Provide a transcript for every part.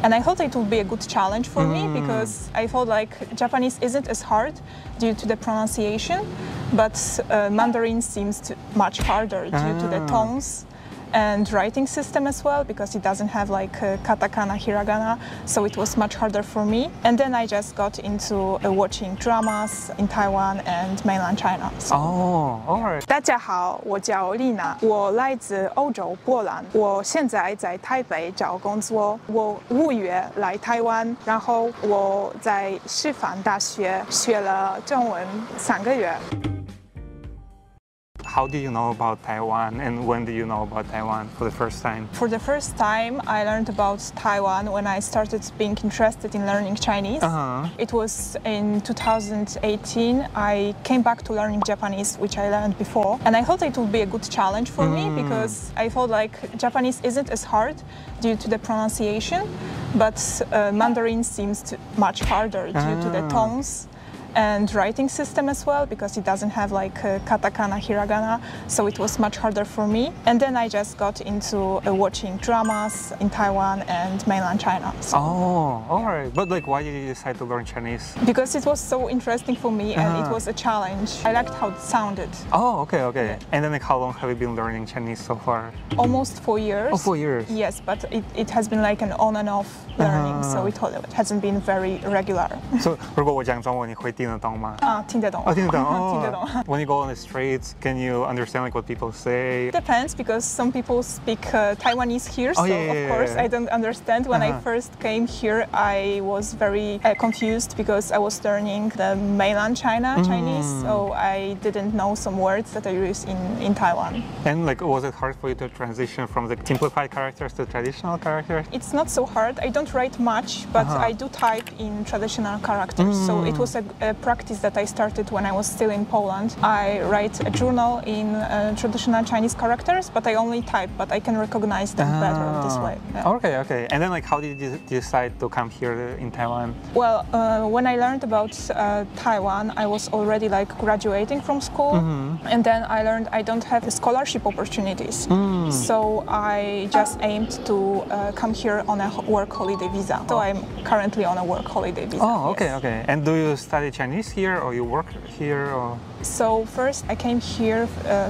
And I thought it would be a good challenge for me because I felt like Japanese isn't as hard due to the pronunciation, but Mandarin seems much harder due to the tones and writing system as well, because it doesn't have like katakana, hiragana, so it was much harder for me. And then I just got into watching dramas in Taiwan and mainland China. So, alright. 大家好，我叫丽娜，我来自欧洲波兰，我现在在台北找工作。我5月来台湾，然后我在师范大学学了中文3个月。 How do you know about Taiwan, and when do you know about Taiwan for the first time? For the first time, I learned about Taiwan when I started being interested in learning Chinese. It was in 2018. I came back to learning Japanese, which I learned before, and I thought it would be a good challenge for me because I felt like Japanese isn't as hard due to the pronunciation, but Mandarin seems much harder due to the tones and writing system as well, because it doesn't have like katakana, hiragana, so it was much harder for me. And then I just got into watching dramas in Taiwan and mainland China. So. Alright. But like, why did you decide to learn Chinese? Because it was so interesting for me and it was a challenge. I liked how it sounded. Okay. Yeah. And then like, how long have you been learning Chinese so far? Almost 4 years. 4 years. Yes, but it has been like an on and off learning, so it hasn't been very regular. So, 如果我讲中文，你会听得懂吗？听得懂。听得懂。听得懂。When you go on the streets, can you understand like what people say? Depends, because some people speak Taiwanese here, so of course I don't understand. When I first came here, I was very confused because I was learning the mainland China Chinese, so I didn't know some words that I use in Taiwan. And like, was it hard for you to transition from the simplified characters to traditional characters? It's not so hard. I don't write much, but I do type in traditional characters, so it was a practice that I started when I was still in Poland. I write a journal in traditional Chinese characters, but I only type, but I can recognize them better this way. Yeah. Okay. And then like, how did you decide to come here in Taiwan? Well, when I learned about Taiwan, I was already like graduating from school, and then I learned I don't have scholarship opportunities. So I just aimed to come here on a work holiday visa. So I'm currently on a work holiday visa. Okay. And do you study Chinese here, or you work here, or? So first I came here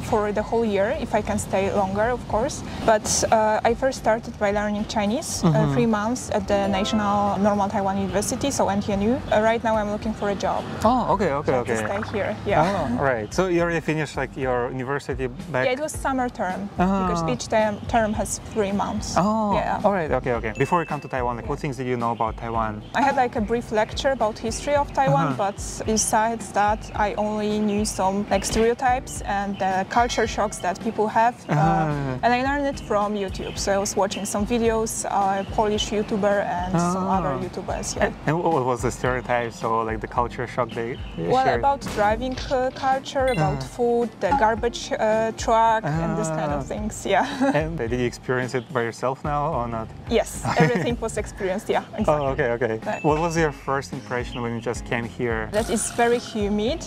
for the whole year, if I can stay longer, of course. But I first started by learning Chinese, 3 months at the National Normal Taiwan University, so NTNU. Right now I'm looking for a job. Okay. To stay here, yeah. Right. So you already finished like your university back? Yeah, it was summer term, because each term has 3 months. Yeah. Alright, okay. Before you come to Taiwan, like, what things did you know about Taiwan? I had like a brief lecture about history of Taiwan, but besides that, I only knew some like stereotypes and culture shocks that people have, and I learned it from YouTube. So I was watching some videos, Polish YouTuber and some other YouTubers. Yeah. And what was the stereotype? So like the culture shock they well, shared? about driving culture, about food, the garbage truck, and this kind of things. Yeah. And did you experience it by yourself now or not? Yes, everything was experienced. Yeah, exactly. Okay. Right. What was your first impression when you just came here? That it's very humid,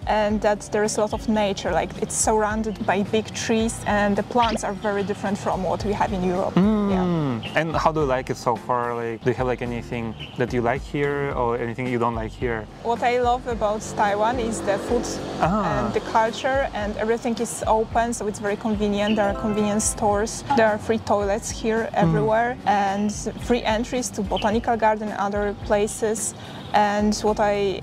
and that there is a lot of nature. Like it's surrounded by big trees, and the plants are very different from what we have in Europe. Yeah. And how do you like it so far? Like, do you have like anything that you like here, or anything you don't like here? What I love about Taiwan is the food and the culture, and everything is open, so it's very convenient. There are convenience stores, there are free toilets here everywhere, and free entries to botanical garden and other places. And what I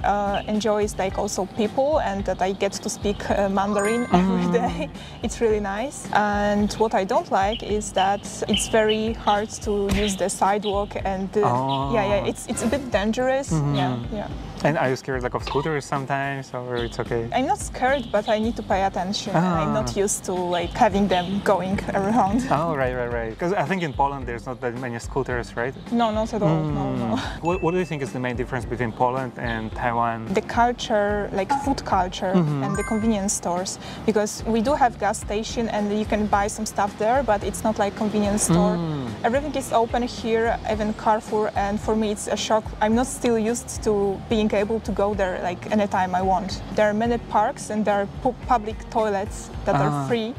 enjoy is like also people, and that I get to speak Mandarin every day. It's really nice. And what I don't like is that it's very hard to use the sidewalk, and it's a bit dangerous. Yeah. And are you scared like of scooters sometimes, or it's okay? I'm not scared, but I need to pay attention. I'm not used to like having them going around. Right. Because I think in Poland there's not that many scooters, right? No, not at all. No. What do you think is the main difference between Poland and Taiwan? The culture, like food culture, and the convenience stores. Because we do have gas station, and you can buy some stuff there, but it's not like convenience store. Everything is open here, even Carrefour, and for me it's a shock. I'm not still used to being able to go there like anytime I want. There are many parks, and there are public toilets that are free.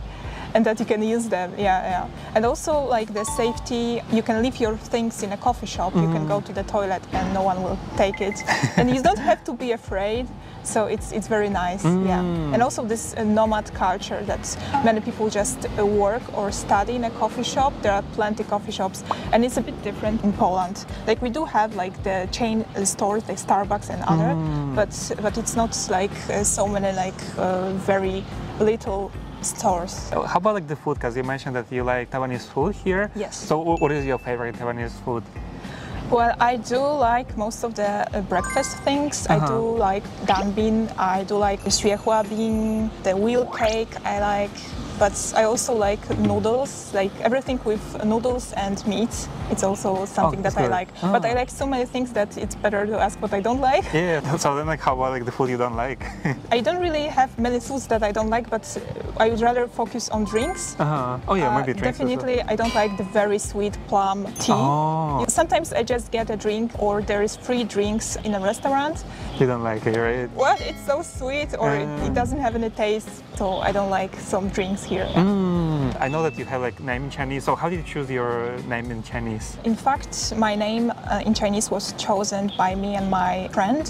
and that you can use them. Yeah. And also like the safety, you can leave your things in a coffee shop, you can go to the toilet and no one will take it. And you don't have to be afraid, so it's very nice. Yeah. And also this nomad culture that many people just work or study in a coffee shop. There are plenty of coffee shops, and it's a bit different in Poland. Like we do have like the chain stores like Starbucks and other, but it's not like so many like very little stores. How about like the food? Because you mentioned that you like Taiwanese food here. Yes. So what is your favorite Taiwanese food? Well, I do like most of the breakfast things. I do like danbin, I do like xuehua bean, the wheel cake I like, but I also like noodles, like everything with noodles and meat. It's also something that I like. But I like so many things that it's better to ask what I don't like. Yeah, so then like how about like the food you don't like? I don't really have many foods that I don't like, but I would rather focus on drinks. Oh yeah, maybe drinks. Definitely, I don't like the very sweet plum tea. Sometimes I just get a drink or there is free drinks in a restaurant. You don't like it, right? Well, it's so sweet or it doesn't have any taste, so I don't like some drinks here. I know that you have like name in Chinese, so how did you choose your name in Chinese? In fact, my name in Chinese was chosen by me and my friend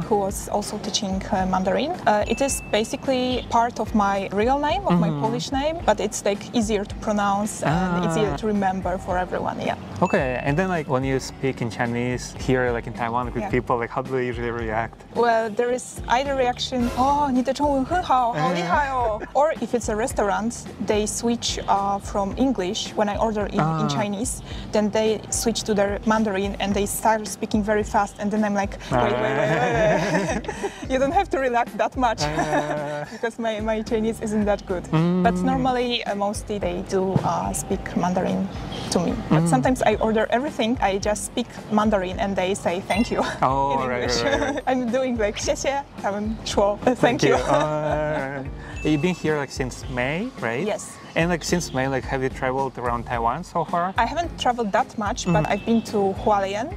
who was also teaching Mandarin. It is basically part of my real name, of my Polish name, but it's like easier to pronounce and easier to remember for everyone, yeah. Okay, and then like when you speak in Chinese here, like in Taiwan with people, like how do they usually react? Well, there is either reaction, oh, 你的中文很好，好厉害哦. Or if it's a restaurant, they switch from English when I order in Chinese, then they switch to their Mandarin and they start speaking very fast, and then I'm like, wait. You don't have to relax that much because my Chinese isn't that good. But normally, mostly they do speak Mandarin to me. But sometimes I order everything, I just speak Mandarin and they say thank you in English. Right. I'm doing like 谢谢, 他们说 thank you. You've been here like since May, right? Yes. And like since May, like have you traveled around Taiwan so far? I haven't traveled that much, but I've been to Hualien,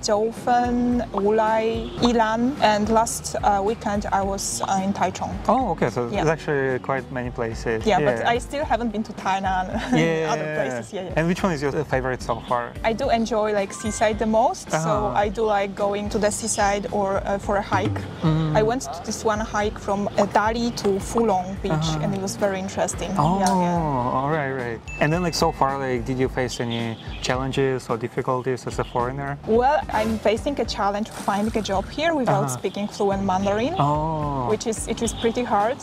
Zhoufen, Wulai, Yilan, and last weekend I was in Taichung. Oh, okay, so there's actually quite many places. Yeah, but I still haven't been to Tainan and other places. Yeah. And which one is your favorite so far? I do enjoy like seaside the most, so I do like going to the seaside or for a hike. I went to this one hike from Dali to Fulong Beach, and it was very interesting. All right. And then like so far, like did you face any challenges or difficulties as a foreigner? Well, I'm facing a challenge finding a job here without speaking fluent Mandarin, which is pretty hard.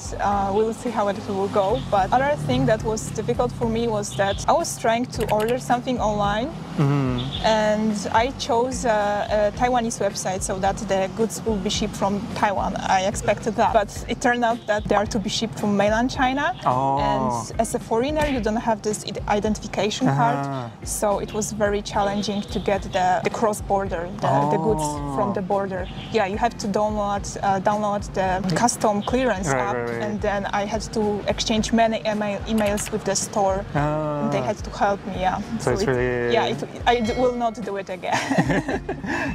We'll see how it will go. But other thing that was difficult for me was that I was trying to order something online, and I chose a Taiwanese website so that the goods will be shipped from Taiwan. I expected that, but it turned out that they are to be shipped from mainland China. And as a foreigner, you don't have this identification card, so it was very challenging to get the cross-border, the goods from the border. Yeah, you have to download the custom clearance app, and then I had to exchange many emails with the store. And they had to help me. Yeah, so it's really... I will not do it again.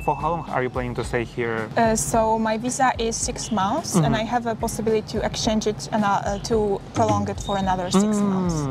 For how long are you planning to stay here? So my visa is 6 months, and I have a possibility to exchange it and to prolong it for another 6 months.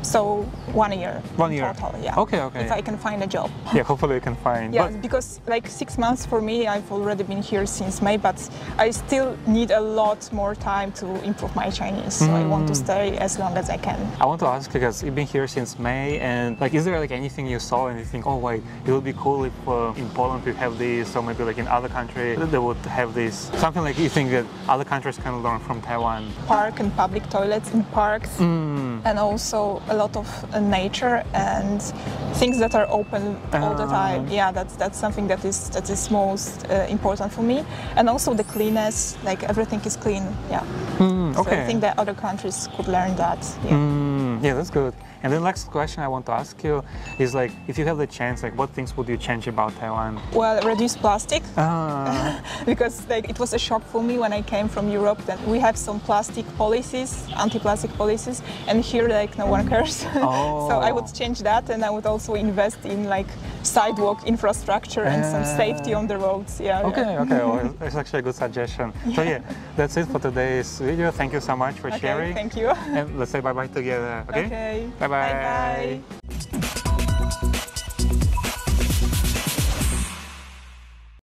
So 1 year. 1 year. Total, yeah. Okay. If I can find a job. Yeah, hopefully you can find. Yeah, because like 6 months for me, I've already been here since May, but I still need a lot more time to improve my Chinese. So I want to stay as long as I can. I want to ask because you've been here since May, and like, is there like anything you saw and you think, oh wait, it would be cool if in Poland we have this, or maybe like in other countries they would have this. Something like you think that other countries can learn from Taiwan. Park and public toilets in parks, and also a lot of nature and things that are open all the time. Yeah, that's something that is most important for me. And also the cleanness, like everything is clean. Yeah. So I think that other countries could learn that. Yeah. Yeah, that's good. And the next question I want to ask you is like, if you have the chance, like, what things would you change about Taiwan? Well, reduce plastic, because like it was a shock for me when I came from Europe that we have some plastic policies, anti-plastic policies, and here like no one cares. Oh. So I would change that, and I would also invest in like sidewalk infrastructure and some safety on the roads. Yeah. Okay, well, that's actually a good suggestion. So yeah, that's it for today's video. Thank you so much for sharing. Thank you. And let's say bye-bye together, okay? Okay. Bye-bye. Bye-bye.